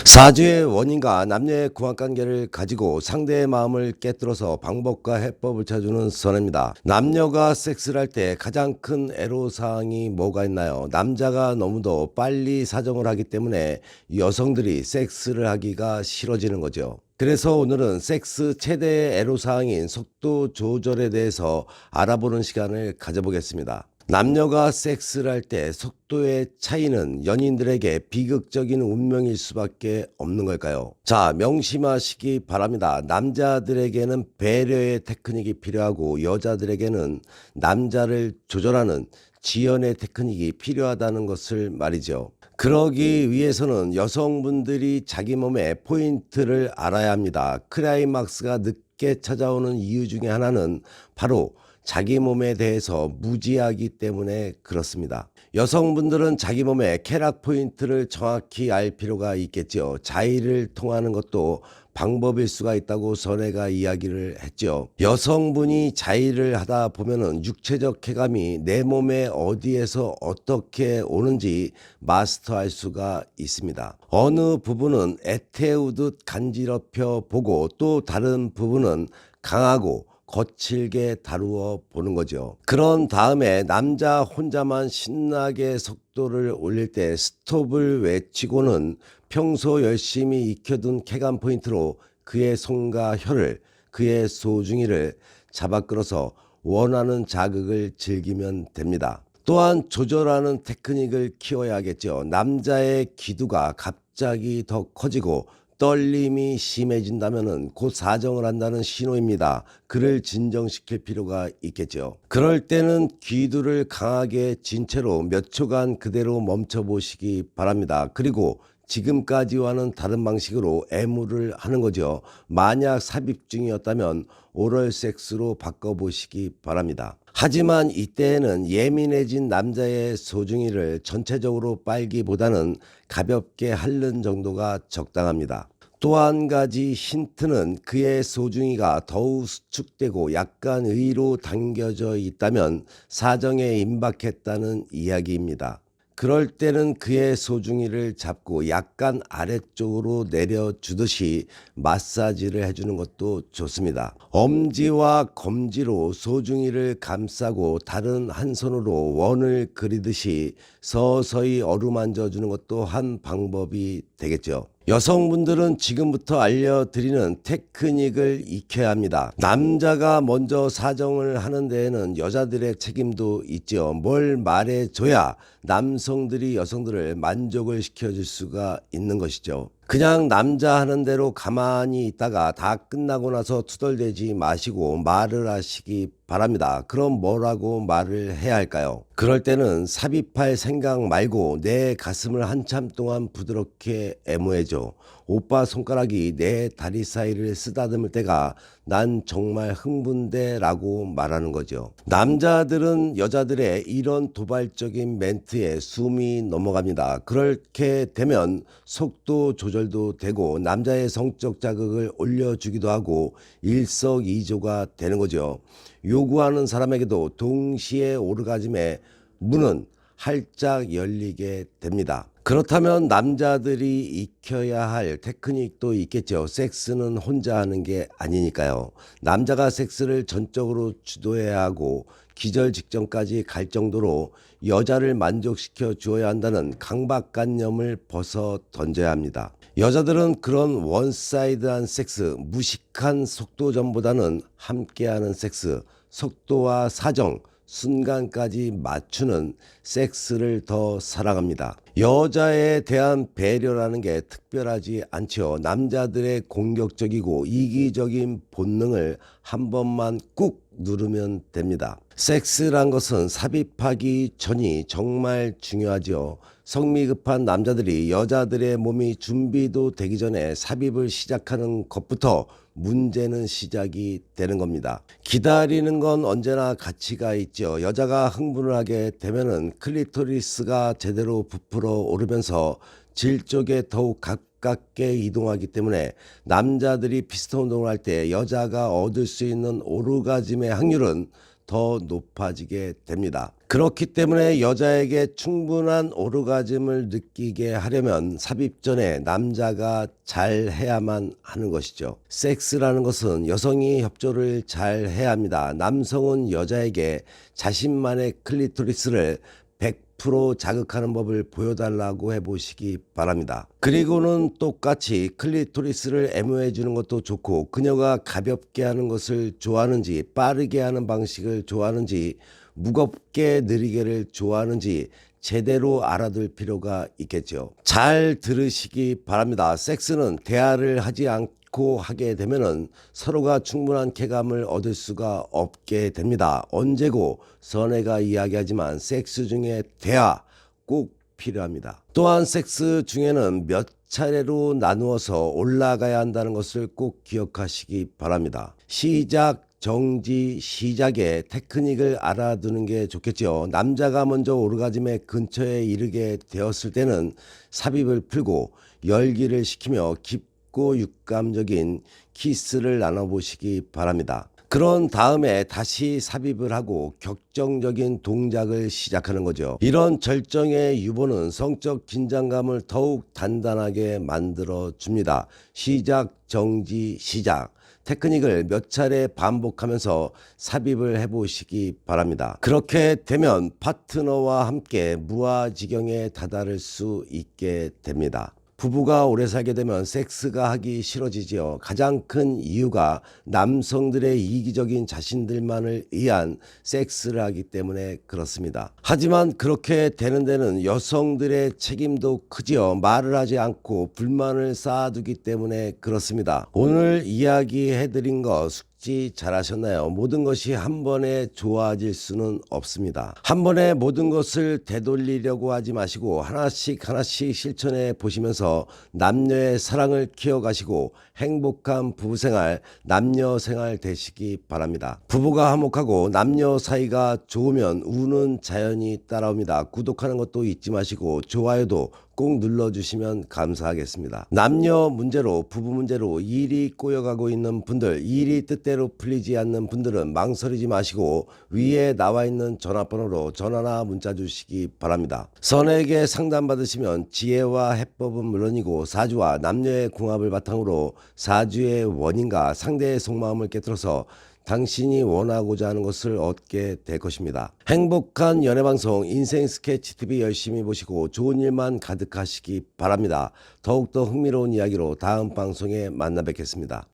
사주의 원인과 남녀의 궁합관계를 가지고 상대의 마음을 깨뜨려서 방법과 해법을 찾아주는 선입니다. 남녀가 섹스를 할 때 가장 큰 애로사항이 뭐가 있나요? 남자가 너무도 빨리 사정을 하기 때문에 여성들이 섹스를 하기가 싫어지는 거죠. 그래서 오늘은 섹스 최대의 애로사항인 속도 조절에 대해서 알아보는 시간을 가져보겠습니다. 남녀가 섹스를 할 때 속도의 차이는 연인들에게 비극적인 운명일 수밖에 없는 걸까요? 자, 명심하시기 바랍니다. 남자들에게는 배려의 테크닉이 필요하고 여자들에게는 남자를 조절하는 지연의 테크닉이 필요하다는 것을 말이죠. 그러기 위해서는 여성분들이 자기 몸의 포인트를 알아야 합니다. 클라이막스가 늦게 찾아오는 이유 중에 하나는 바로 자기 몸에 대해서 무지하기 때문에 그렇습니다. 여성분들은 자기 몸의 쾌락 포인트를 정확히 알 필요가 있겠죠. 자의를 통하는 것도 방법일 수가 있다고 전에가 이야기를 했죠. 여성분이 자의를 하다 보면은 육체적 쾌감이 내 몸에 어디에서 어떻게 오는지 마스터할 수가 있습니다. 어느 부분은 애태우듯 간지럽혀 보고 또 다른 부분은 강하고 거칠게 다루어 보는 거죠. 그런 다음에 남자 혼자만 신나게 속도를 올릴 때 스톱을 외치고는 평소 열심히 익혀둔 쾌감 포인트로 그의 손과 혀를, 그의 소중이를 잡아 끌어서 원하는 자극을 즐기면 됩니다. 또한 조절하는 테크닉을 키워야겠죠. 남자의 기두가 갑자기 더 커지고 떨림이 심해진다면 곧 사정을 한다는 신호입니다. 그를 진정시킬 필요가 있겠죠. 그럴 때는 기두를 강하게 진 채로 몇 초간 그대로 멈춰 보시기 바랍니다. 그리고 지금까지와는 다른 방식으로 애무를 하는 거죠. 만약 삽입 중이었다면 오럴 섹스로 바꿔보시기 바랍니다. 하지만 이때에는 예민해진 남자의 소중이를 전체적으로 빨기보다는 가볍게 핥는 정도가 적당합니다. 또 한 가지 힌트는 그의 소중이가 더욱 수축되고 약간 의로 당겨져 있다면 사정에 임박했다는 이야기입니다. 그럴 때는 그의 소중이를 잡고 약간 아래쪽으로 내려주듯이 마사지를 해주는 것도 좋습니다. 엄지와 검지로 소중이를 감싸고 다른 한 손으로 원을 그리듯이 서서히 어루만져 주는 것도 한 방법이 되겠죠. 여성분들은 지금부터 알려드리는 테크닉을 익혀야 합니다. 남자가 먼저 사정을 하는 데에는 여자들의 책임도 있죠. 뭘 말해줘야 남성들이 여성들을 만족을 시켜줄 수가 있는 것이죠. 그냥 남자 하는 대로 가만히 있다가 다 끝나고 나서 투덜대지 마시고 말을 하시기 바랍니다. 그럼 뭐라고 말을 해야 할까요? 그럴 때는 삽입할 생각 말고 내 가슴을 한참 동안 부드럽게 애무해줘. 오빠 손가락이 내 다리 사이를 쓰다듬을 때가 난 정말 흥분돼 라고 말하는 거죠. 남자들은 여자들의 이런 도발적인 멘트에 숨이 넘어갑니다. 그렇게 되면 속도 조절도 되고 남자의 성적 자극을 올려주기도 하고 일석이조가 되는 거죠. 요구하는 사람에게도 동시에 오르가즘의 문은 활짝 열리게 됩니다. 그렇다면 남자들이 익혀야 할 테크닉도 있겠죠. 섹스는 혼자 하는 게 아니니까요. 남자가 섹스를 전적으로 주도해야 하고 기절 직전까지 갈 정도로 여자를 만족시켜 주어야 한다는 강박관념을 벗어 던져야 합니다. 여자들은 그런 원사이드한 섹스, 무식한 속도전보다는 함께하는 섹스, 속도와 사정, 순간까지 맞추는 섹스를 더 사랑합니다. 여자에 대한 배려라는 게 특별하지 않죠. 남자들의 공격적이고 이기적인 본능을 한 번만 꾹 누르면 됩니다. 섹스란 것은 삽입하기 전이 정말 중요하죠. 성미 급한 남자들이 여자들의 몸이 준비도 되기 전에 삽입을 시작하는 것부터 문제는 시작이 되는 겁니다. 기다리는 건 언제나 가치가 있죠. 여자가 흥분을 하게 되면은 클리토리스가 제대로 부풀어 오르면서 질 쪽에 더욱 가깝게 이동하기 때문에 남자들이 피스톤 운동을 할 때 여자가 얻을 수 있는 오르가즘의 확률은 더 높아지게 됩니다. 그렇기 때문에 여자에게 충분한 오르가즘을 느끼게 하려면 삽입 전에 남자가 잘 해야만 하는 것이죠. 섹스라는 것은 여성이 협조를 잘 해야 합니다. 남성은 여자에게 자신만의 클리토리스를 100% 자극하는 법을 보여달라고 해보시기 바랍니다. 그리고는 똑같이 클리토리스를 애무해 주는 것도 좋고, 그녀가 가볍게 하는 것을 좋아하는지, 빠르게 하는 방식을 좋아하는지, 무겁게 느리게를 좋아하는지 제대로 알아둘 필요가 있겠죠. 잘 들으시기 바랍니다. 섹스는 대화를 하지 않고 하게 되면은 서로가 충분한 쾌감을 얻을 수가 없게 됩니다. 언제고 선혜가 이야기하지만 섹스 중에 대화 꼭 필요합니다. 또한 섹스 중에는 몇 차례로 나누어서 올라가야 한다는 것을 꼭 기억하시기 바랍니다. 시작, 정지, 시작의 테크닉을 알아두는 게 좋겠죠. 남자가 먼저 오르가즘의 근처에 이르게 되었을 때는 삽입을 풀고 열기를 식히며 깊고 육감적인 키스를 나눠보시기 바랍니다. 그런 다음에 다시 삽입을 하고 격정적인 동작을 시작하는 거죠. 이런 절정의 유보는 성적 긴장감을 더욱 단단하게 만들어 줍니다. 시작, 정지, 시작. 테크닉을 몇 차례 반복하면서 삽입을 해보시기 바랍니다. 그렇게 되면 파트너와 함께 무아지경에 다다를 수 있게 됩니다. 부부가 오래 살게 되면 섹스가 하기 싫어지지요. 가장 큰 이유가 남성들의 이기적인 자신들만을 위한 섹스를 하기 때문에 그렇습니다. 하지만 그렇게 되는 데는 여성들의 책임도 크지요. 말을 하지 않고 불만을 쌓아두기 때문에 그렇습니다. 오늘 이야기해드린 거 숙지 잘하셨나요? 모든 것이 한 번에 좋아질 수는 없습니다. 한 번에 모든 것을 되돌리려고 하지 마시고 하나씩 실천해 보시면서 남녀의 사랑을 키워가시고 행복한 부부생활, 남녀생활 되시기 바랍니다. 부부가 화목하고 남녀 사이가 좋으면 우는 자연이 따라옵니다. 구독하는 것도 잊지 마시고 좋아요도 꼭 눌러주시면 감사하겠습니다. 남녀 문제로, 부부 문제로 일이 꼬여가고 있는 분들, 일이 뜻대로 풀리지 않는 분들은 망설이지 마시고 위에 나와 있는 전화번호로 전화나 문자 주시기 바랍니다. 선에게 상담받으시면 지혜와 해법은 물론이고 사주와 남녀의 궁합을 바탕으로 사주의 원인과 상대의 속마음을 깨뜨려서 당신이 원하고자 하는 것을 얻게 될 것입니다. 행복한 연애방송 인생 스케치TV 열심히 보시고 좋은 일만 가득하시기 바랍니다. 더욱더 흥미로운 이야기로 다음 방송에 만나 뵙겠습니다.